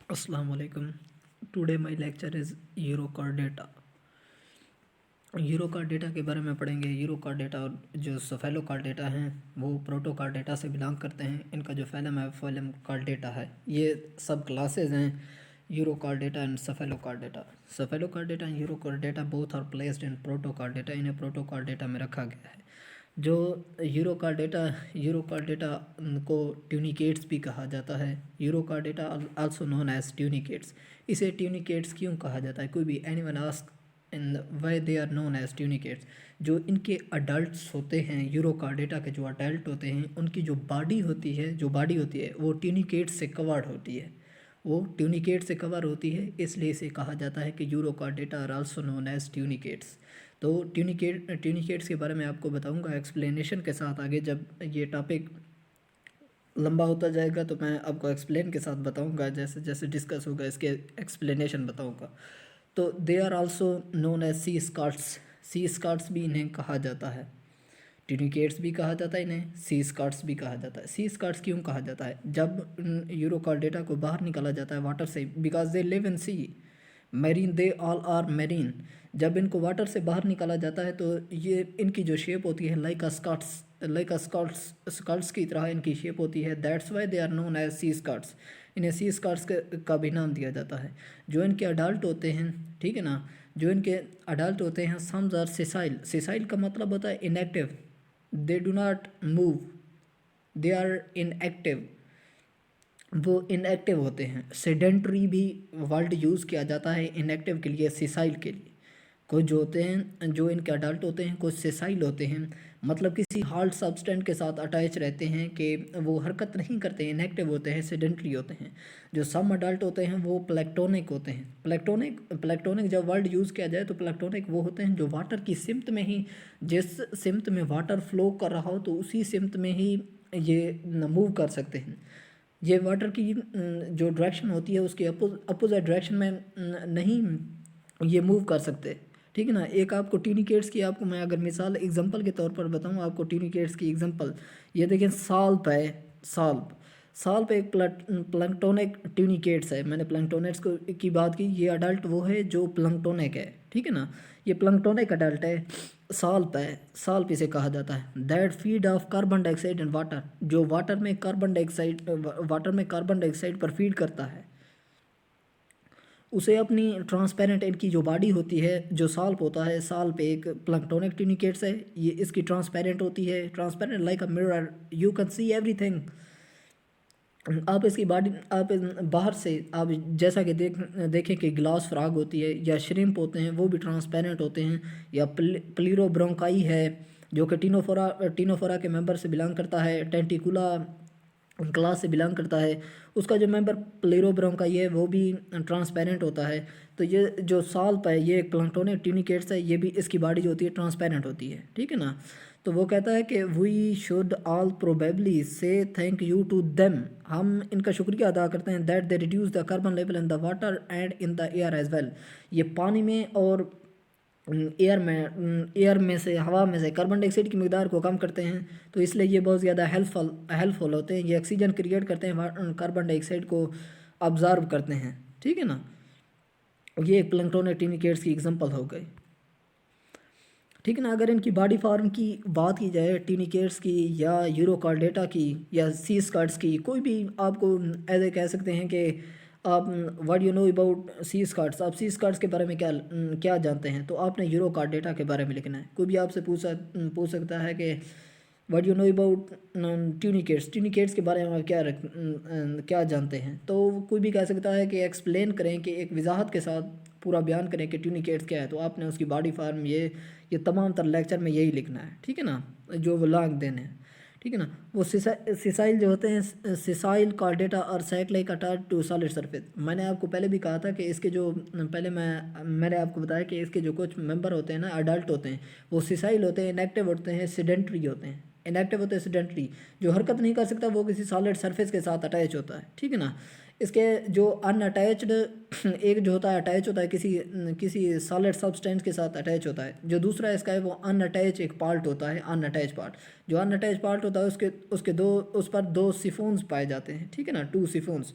अस्सलाम वालेकुम। Today my lecture is euro card data. Euro card data के बारे में पढ़ेंगे। यूरो कार्ड डेटा और जो सफेलो कार्ड डेटा हैं वो प्रोटो कार्ड डेटा से बिलोंग करते हैं। इनका जो फैलम है फैलम कार्ड डेटा है। ये सब क्लासेस हैं euro card data and Cephalochordata. सफेलो card data and Urochordata both are placed in Protochordata. इन्हें प्रोटो कार्ड डेटा में रखा गया है। जो यूरो कार्ड डेटा को ट्यूनिकेट्स भी कहा जाता है। Urochordata also known as tunicates. इसे ट्यूनिकेट्स क्यों कहा जाता है? कोई भी anyone ask in why they are known as tunicates. जो इनके अडल्ट्स होते हैं, यूरो कार्ड डेटा के जो अडल्ट होते हैं, उनकी जो बॉडी होती है वो ट्यूनिकेट से कवर्ड होती है। वो ट्यूनिकेट से कवर होती है, इसलिए इसे कहा जाता है कि Urochordata are also known as tunicates. तो ट्यूनिकेट्स के बारे में आपको बताऊंगा एक्सप्लेनेशन के साथ। आगे जब ये टॉपिक लंबा होता जाएगा तो मैं आपको एक्सप्लेन के साथ बताऊंगा, जैसे जैसे डिस्कस होगा इसके एक्सप्लेनेशन बताऊंगा। तो they are also known as sea squirts. Sea squirts भी इन्हें कहा जाता है। ट्यूनिकेट्स भी कहा जाता है, इन्हें सी स्कॉट्स भी कहा जाता है। सी स्कॉट्स क्यों कहा जाता है? जब यूरो कार्ड डेटा को बाहर निकाला जाता है वाटर से, because they live in sea marine, they all are marine. जब इनको वाटर से बाहर निकाला जाता है तो ये इनकी जो शेप होती है लाइक अ स्कॉट्स की तरह इनकी शेप होती है। That's why they are known as sea squirts. इन्हें सी स्कॉट्स का भी नाम दिया जाता है। जो इनके अडल्ट होते हैं, ठीक है ना, जो इनके अडल्ट होते हैं, सम्स आर सिसाइल। सिसाइल का मतलब होता है inactive. They do not move, they are inactive. वो इनएक्टिव होते हैं। सेडेंट्री भी वर्ड यूज़ किया जाता है इनएक्टिव के लिए, सिसाइल के लिए। कुछ जो होते हैं, जो इनके अडल्ट होते हैं, कुछ सिसाइल होते हैं, मतलब किसी हार्ड सब्सटेंस के साथ अटैच रहते हैं कि वो हरकत नहीं करते, इनएक्टिव होते हैं, सेडेंट्री होते हैं। जो सम अडल्ट होते हैं वो प्लेक्टोनिक होते हैं। प्लेक्टोनिक जब वर्ड यूज़ किया जाए तो प्लेक्टोनिक वो होते हैं जो वाटर की सिमत में ही, जिस सिमत में वाटर फ्लो कर रहा हो तो उसी सिमत में ही ये मूव कर सकते हैं। ये वाटर की जो डायरेक्शन होती है उसके अपोजिट डायरेक्शन में नहीं ये मूव कर सकते, ठीक है ना। एक आपको ट्यूनिकेट्स की आपको मैं अगर मिसाल एग्जांपल के तौर पर बताऊं आपको ट्यूनिकेट्स की एग्जांपल, ये देखें साल्प है। साल्प साल्प एक प्लैंक्टोनिक ट्यूनिकेट्स है। मैंने प्लैंक्टोनेट्स को की बात की, ये अडल्ट वो है जो प्लैंक्टोनिक है, ठीक है ना। ये प्लैंक्टोनिक अडल्ट है। साल्प है, साल्प इसे कहा जाता है। That feed of carbon dioxide and water, जो वाटर में कार्बन डाइऑक्साइड पर फीड करता है, उसे अपनी ट्रांसपेरेंट इनकी जो बॉडी होती है, जो साल्प होता है, साल्प एक प्लैंक्टोनिक ट्यूनिकेट्स है। ये इसकी ट्रांसपेरेंट होती है, transparent like a mirror, you can see everything. आप इसकी बॉडी आप बाहर से आप जैसा कि देखें कि ग्लास फ्रॉग होती है या श्रिम्प होते हैं, वो भी ट्रांसपेरेंट होते हैं। या प्लीरोब्रोंकाई है जो कि टीनोफोरा के मेंबर से बिलोंग करता है, टेंटिकुला क्लास से बिलोंग करता है। उसका जो मेंबर प्लीरोब्रोंकाई है वो भी ट्रांसपेरेंट होता है। तो ये जो साल्प है ये एक प्लैंक्टोनिक ट्यूनिकेट्स है, ये भी इसकी बॉडी जो होती है ट्रांसपेरेंट होती है, ठीक है ना। तो वो कहता है कि we should all probably say thank you to them. हम इनका शुक्रिया अदा करते हैं। That they reduce the carbon level in the water and in the air as well. ये पानी में और एयर में से, हवा में से कार्बन डाइऑक्साइड की मकदार को कम करते हैं। तो इसलिए ये बहुत ज़्यादा हेल्पफुल होते हैं। ये ऑक्सीजन क्रिएट करते हैं, कार्बन डाइऑक्साइड को ऑब्जर्व करते हैं, ठीक है ना। ये एक प्लैंक्टोनिक ट्यूनिकेट्स की एग्जांपल हो गई, ठीक है ना। अगर इनकी बॉडी फॉर्म की बात की जाए ट्यूनिकेट्स की या यूरो कार्ड डेटा की या सी स्कॉट्स की, कोई भी आपको ऐसे कह सकते हैं कि आप what you know about sea squirts, आप सी स्कॉट्स के बारे में क्या जानते हैं, तो आपने यूरो कार्ड डेटा के बारे में लिखना है। कोई भी आपसे पूछ सकता है कि what you know about tunicates के बारे में आप क्या जानते हैं, तो कोई भी कह सकता है कि एक्सप्लेन करें, कि एक वजाहत के साथ पूरा बयान करें कि ट्यूनिकेट्स क्या है। तो आपने उसकी बॉडी फार्म ये तमाम तर लेक्चर में यही लिखना है, ठीक है ना, जो वो लॉन्ग देने हैं, ठीक है ना। वो सिसाइल जो होते हैं, सिसाइल कार्डेटा और cyclic attach to solid surface. मैंने आपको पहले भी कहा था कि इसके जो मैंने आपको बताया कि इसके जो कुछ मेंबर होते हैं ना, अडल्ट होते हैं, वो सिसाइल होते हैं, इनएक्टिव होते हैं, सेडेंट्री होते हैं। इनएक्टिव होते हैं सेडेंट्री, जो हरकत नहीं कर सकता वो किसी सॉलिड सरफेस के साथ अटैच होता है, ठीक है ना। इसके जो अनअटैच्ड एक जो होता है अटैच होता है किसी सॉलिड सब्सटेंस के साथ अटैच होता है। जो दूसरा इसका है वो अनअटैच एक पार्ट होता है, अनअटैच पार्ट। जो अनअटैच पार्ट होता है उस पर दो सिफोन्स पाए जाते हैं, ठीक है ना, two siphons.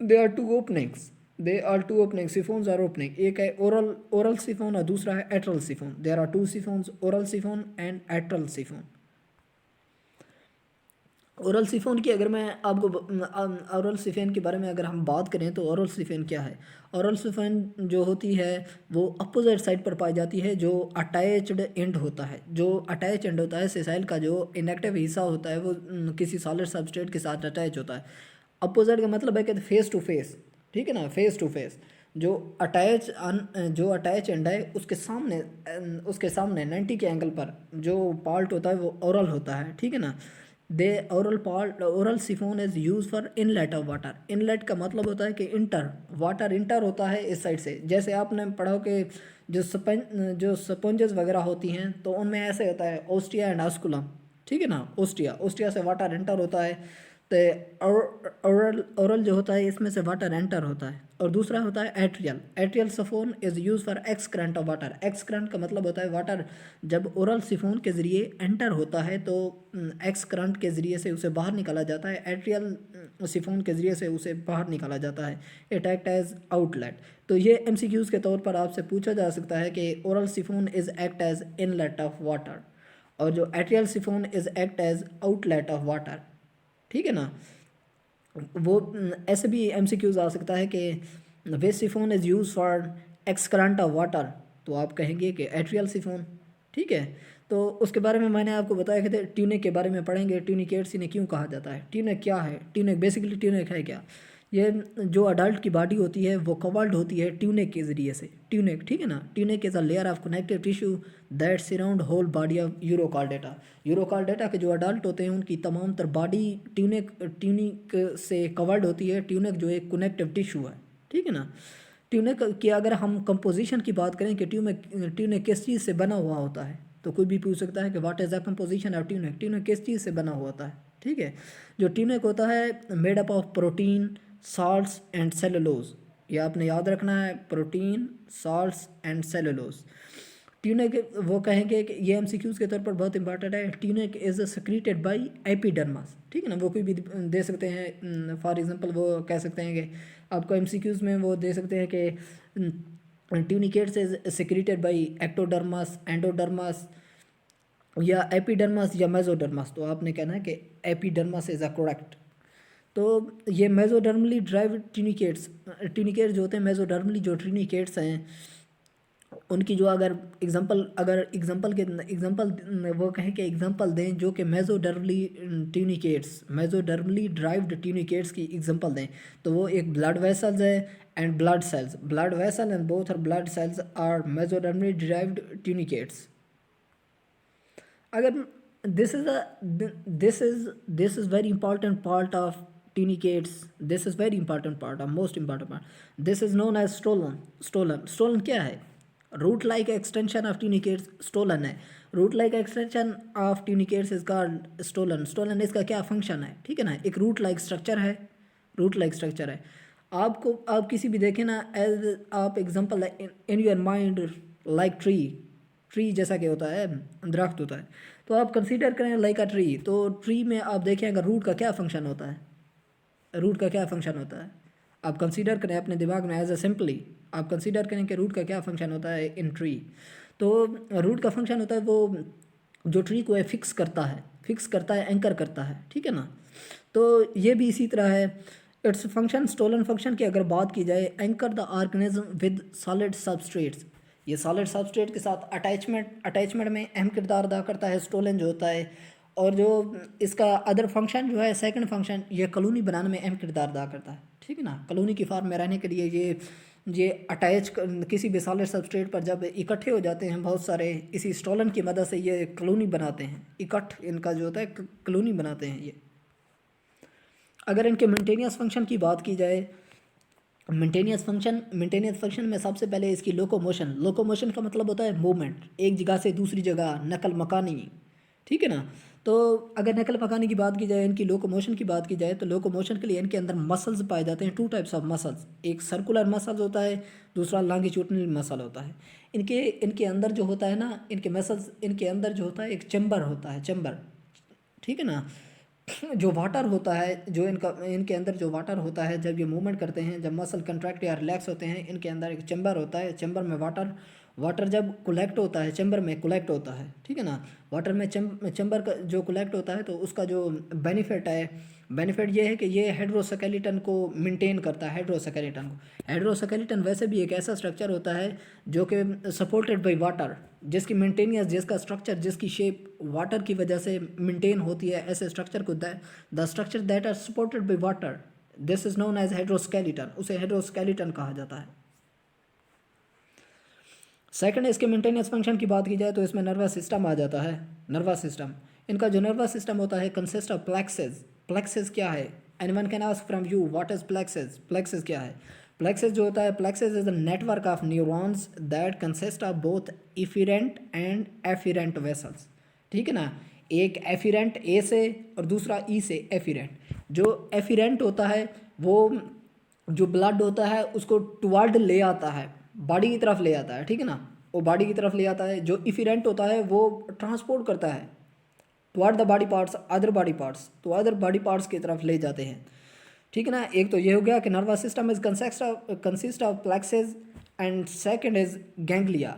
They are two openings, they are two opening, siphons are opening. एक है ओरल ओरल सिफोन और दूसरा है atrial siphon. There are two siphons, oral siphon and atrial siphon. Oral siphon की अगर मैं आपको ओरल सिफोन के बारे में अगर हम बात करें तो ओरल सिफोन क्या है? ओरल सिफोन जो होती है वो अपोजिट साइड पर पाई जाती है, जो अटैच्ड एंड होता है। जो अटैच एंड होता है सेसाइल का, जो इनएक्टिव हिस्सा होता है वो किसी सॉलिड सबस्ट्रेट के साथ अटैच होता है। अपोजिट का मतलब है कि फेस टू फेस, ठीक है ना, फेस टू फेस। जो अटैच एंड है उसके सामने 90 के एंगल पर जो पार्ट होता है वो ओरल होता है, ठीक है ना। They oral siphon is use for inlet of water. Inlet का मतलब होता है कि इंटर, वाटर इंटर होता है इस साइड से। जैसे आपने पढ़ा हो कि जो स्पंजेस वगैरह होती हैं तो उनमें ऐसे होता है ओस्टिया एंड आस्कुलम, ठीक है ना। ओस्टिया से वाटर एंटर होता है, तो ओरल जो होता है इसमें से वाटर एंटर होता है। और दूसरा होता है atrial. Atrial siphon is use for excurrent of water. X current का मतलब होता है वाटर जब ओरल सिफोन के ज़रिए एंटर होता है तो एक्स करंट के ज़रिए से उसे बाहर निकाला जाता है, एट्रियल सिफोन के ज़रिए से उसे बाहर निकाला जाता है। It act as outlet. तो ये एमसीक्यूज़ के तौर पर आपसे पूछा जा सकता है कि oral siphon is act as inlet of water और जो atrial siphon is act as outlet of water, ठीक है ना। वो ऐसे भी एमसीक्यूज आ सकता है कि waste siphon is use for excurrent of water, तो आप कहेंगे कि एट्रियल सिफोन, ठीक है। तो उसके बारे में मैंने आपको बताया कि ट्यूनिक के बारे में पढ़ेंगे। ट्यूनिकेट्स इन्हें क्यों कहा जाता है, ट्यूनिक क्या है, ट्यूनिक बेसिकली ट्यूनिक है क्या? ये जो अडल्ट की बॉडी होती है वो कवर्ड होती है ट्यूनिक के ज़रिए से। ट्यूनिक, ठीक है ना। Tunic is a layer of connective tissue that surround whole body of Urochordata. Urochordata के जो अडल्ट होते हैं उनकी तमाम तर बॉडी ट्यूनिक से कवर्ड होती है। ट्यूनिक जो एक कनेक्टिव टिश्यू है, ठीक है ना। ट्यूनिक की अगर हम कंपोजिशन की बात करें कि ट्यूनिक किस चीज़ से बना हुआ होता है, तो कोई भी पूछ सकता है कि what is the composition of tunic. Tunic किस चीज़ से बना हुआ होता है, ठीक है। जो ट्यूनिक होता है made up of protein, salts and cellulose. ये आपने याद रखना है, protein, salts and cellulose. Tunic वो कहेंगे कि ये एमसीक्यूज के तौर पर बहुत इंपॉर्टेंट है। Tunic is secreted bye epidermis, ठीक है ना। वो कोई भी दे सकते हैं, फॉर एग्जांपल वो कह सकते हैं कि आपको एमसीक्यूज में वो दे सकते हैं कि tunicates is secreted bye एक्टोडर्मस, endodermis या एपिडर्मस या मेसोडर्मस। तो आपने कहना है कि एपिडर्मस इज अ करेक्ट। तो ये मेसोडर्मली ड्राइव ट्यूनिकेट्स जो होते हैं, मेसोडर्मली जो ट्यूनिकेट्स हैं उनकी जो अगर एग्जांपल वो कहें कि एग्जांपल दें जो कि मेसोडर्मली ड्राइव्ड ट्यूनिकेट्स की एग्जांपल दें, तो वो एक ब्लड वेसल्स है and blood cells. Blood vessel and both are blood cells are mesodermally derived tunicates. अगर this is very important part of tunicates. This is very important part, or most important part. This is known as stolon क्या है? Root like extension of tunicates stolon है। Root like extension of tunicates is called stolon इसका क्या function है, ठीक है ना। एक रूट लाइक स्ट्रक्चर है, आप किसी भी देखें ना, एज आप example in your mind like tree जैसा क्या होता है, दरख्त होता है, तो आप कंसीडर करें लाइक अ ट्री। तो ट्री में आप देखें अगर रूट का क्या फंक्शन होता है, आप कंसीडर करें अपने दिमाग में एज ए सिंपली आप कंसीडर करें कि रूट का क्या फंक्शन होता है इन ट्री। तो रूट का फंक्शन होता है वो जो ट्री को फिक्स करता है, एंकर करता है, ठीक है ना। तो ये भी इसी तरह है। इट्स फंक्शन, स्टोलन फंक्शन की अगर बात की जाए, anchor the organism with solid substrates. ये सॉलिड सबस्ट्रेट के साथ अटैचमेंट में अहम किरदार अदा करता है स्टोलन जो होता है। और जो इसका अदर फंक्शन जो है, सेकंड फंक्शन, ये कॉलोनी बनाने में अहम किरदार अदा करता है, ठीक है ना। कॉलोनी की फॉर्म में रहने के लिए ये अटैच किसी भी सॉलिड सबस्ट्रेट पर जब इकट्ठे हो जाते हैं बहुत सारे, इसी स्टोलन की मदद से ये कॉलोनी बनाते हैं, इनका जो होता है कॉलोनी बनाते हैं ये। अगर इनके मेंटेनियस फंक्शन की बात की जाए, मेंटेनियस फंक्शन में सबसे पहले इसकी लोकोमोशन का मतलब होता है मूवमेंट, एक जगह से दूसरी जगह, नकल मकानी, ठीक है ना। तो अगर नकल मकानी की बात की जाए, इनकी लोकोमोशन की बात की जाए, तो लोकोमोशन के लिए इनके अंदर मसल्स पाए जाते हैं, 2 टाइप्स ऑफ मसल्स। एक सर्कुलर मसल्स होता है, दूसरा लॉन्गिट्यूडिनल मसल होता है। इनके अंदर जो होता है ना, इनके अंदर जो होता है एक चैम्बर होता है, ठीक है ना। जो वाटर होता है, जो इनके अंदर जो वाटर होता है, जब ये मूवमेंट करते हैं, जब मसल कंट्रैक्ट या रिलैक्स होते हैं, इनके अंदर एक चैम्बर होता है, चैम्बर में वाटर वाटर जब कलेक्ट होता है, चैम्बर में कलेक्ट होता है, ठीक है ना। वाटर में चैम्बर का जो कलेक्ट होता है, तो उसका जो बेनिफिट है, बेनिफिट ये है कि ये हाइड्रोस्केलेटन को मेंटेन करता है। हाइड्रोस्केलेटन वैसे भी एक ऐसा स्ट्रक्चर होता है जो कि सपोर्टेड बाय वाटर, जिसकी मेंटेनेंस, जिसका स्ट्रक्चर, जिसकी शेप वाटर की वजह से मेंटेन होती है। ऐसे स्ट्रक्चर को the structure that are supported by water, this is known as hydroskeleton, उसे हाइड्रोस्केलेटन कहा जाता है। सेकंड, इसके मेंटेनेंस फंक्शन की बात की जाए तो इसमें नर्वस सिस्टम आ जाता है। नर्वस सिस्टम, इनका जो नर्वस सिस्टम होता है कंसिस्ट ऑफ प्लेक्सेस। प्लेक्सेस क्या है? Anyone can ask from you what is plexus? Plexus क्या है? प्लेक्सेस जो होता है, plexus is the network of neurons that consist of both efferent and afferent vessels, ठीक है ना। एक एफिरेंट ए से और दूसरा ई से एफिरेंट। जो एफिरेंट होता है वो जो ब्लड होता है उसको टुवर्ड ले आता है, बॉडी की तरफ ले आता है, ठीक है ना, वो बॉडी की तरफ ले आता है। जो इफिरेंट होता है वो ट्रांसपोर्ट करता है toward the body parts, other body parts, तो अदर बॉडी पार्ट्स की तरफ ले जाते हैं, ठीक है ना। एक तो ये हो गया कि nervous system is consist of plexuses and second is ganglia.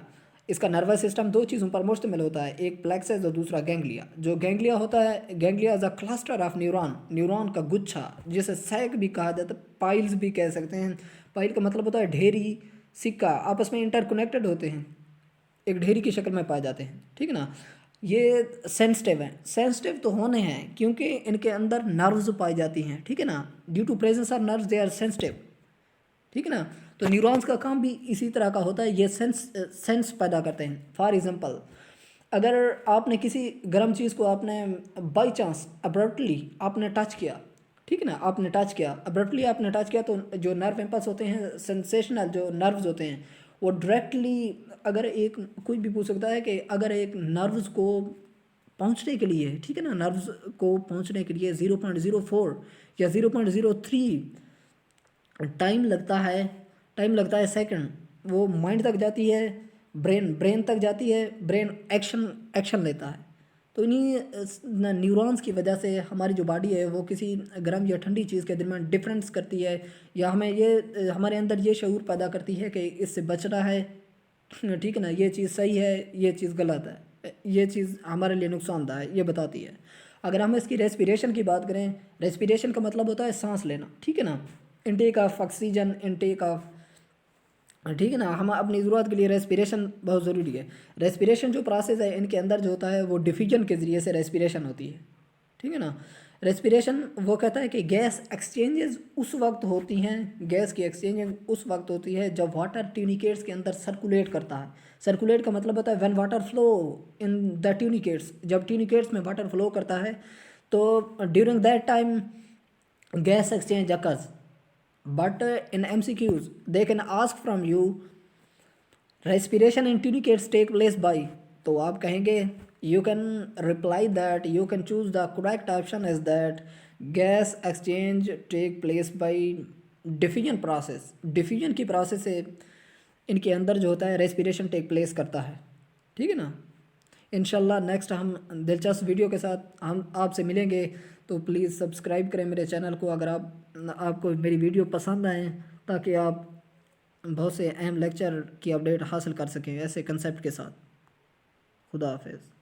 इसका नर्वस सिस्टम दो चीज़ों पर मुश्तमिल होता है, एक प्लेक्सेस और दूसरा गैंग्लिया। जो गैंग्लिया होता है, ganglia is a cluster of neuron, neuron का गुच्छा, जिसे सैक भी कहा जाता है, पाइल्स भी कह सकते हैं। पाइल का मतलब होता है ढेरी, सिक्का, आपस में इंटरकनेक्टेड होते हैं, एक ढेरी की शक्ल में पाए जाते हैं, ठीक है ना। ये सेंसिटिव हैं, सेंसिटिव तो होने हैं क्योंकि इनके अंदर नर्व्स पाई जाती हैं, ठीक है ना। Due to presence of nerves they are sensitive, ठीक है ना। तो न्यूरॉन्स का काम भी इसी तरह का होता है, ये सेंस पैदा करते हैं। फॉर एग्जांपल, अगर आपने किसी गर्म चीज़ को आपने बाई चांस अब्रप्टली आपने टच किया, ठीक है ना, आपने टच किया, अब्रप्टली आपने टच किया, तो जो नर्व इम्पल्स होते हैं, सेंसेशनल जो नर्व्स होते हैं, वो डायरेक्टली, अगर एक कोई भी पूछ सकता है कि अगर एक नर्व्स को पहुंचने के लिए, ठीक है ना, नर्व्स को पहुंचने के लिए 0.04 या 0.03 टाइम लगता है सेकंड, वो माइंड तक जाती है, ब्रेन तक जाती है, ब्रेन एक्शन लेता है। तो इन्हीं न्यूरॉन्स की वजह से हमारी जो बॉडी है वो किसी गर्म या ठंडी चीज़ के दरमियान डिफरेंस करती है, या हमें ये हमारे अंदर ये शऊर पैदा करती है कि इससे बचना है, ठीक है ना, ये चीज़ सही है, ये चीज़ गलत है, ये चीज़ हमारे लिए नुकसानदायक है, ये बताती है। अगर हम इसकी रेस्पिरेशन की बात करें, रेस्पिरेशन का मतलब होता है सांस लेना, ठीक है ना, intake of oxygen, intake of, ठीक है ना। हम अपनी ज़रूरत के लिए रेस्पिरेशन बहुत ज़रूरी है। रेस्पिरेशन जो प्रोसेस है इनके अंदर जो होता है वो डिफ्यूजन के ज़रिए से रेस्पिरेशन होती है, ठीक है ना। रेस्पिरेशन वो कहता है कि गैस एक्सचेंजेस उस वक्त होती हैं, गैस की एक्सचेंज उस वक्त होती है जब वाटर ट्यूनिकेट्स के अंदर सर्कुलेट करता है। सर्कुलेट का मतलब होता है when water flow in the tunicates, जब ट्यूनिकेट्स में वाटर फ्लो करता है तो during that time gas exchange occurs. But in MCQs, they can ask from you respiration in tunicates take place by. तो आप कहेंगे you can reply that you can choose the correct option is that gas exchange take place by diffusion process. diffusion की process से इनके अंदर जो होता है रेस्पिरेशन टेक प्लेस करता है, ठीक है ना। इंशाल्लाह नेक्स्ट हम दिलचस्प वीडियो के साथ हम आपसे मिलेंगे, तो प्लीज़ सब्सक्राइब करें मेरे चैनल को अगर आपको मेरी वीडियो पसंद आए, ताकि आप बहुत से अहम लेक्चर की अपडेट हासिल कर सकें ऐसे कंसेप्ट के साथ। खुदा हाफिज़।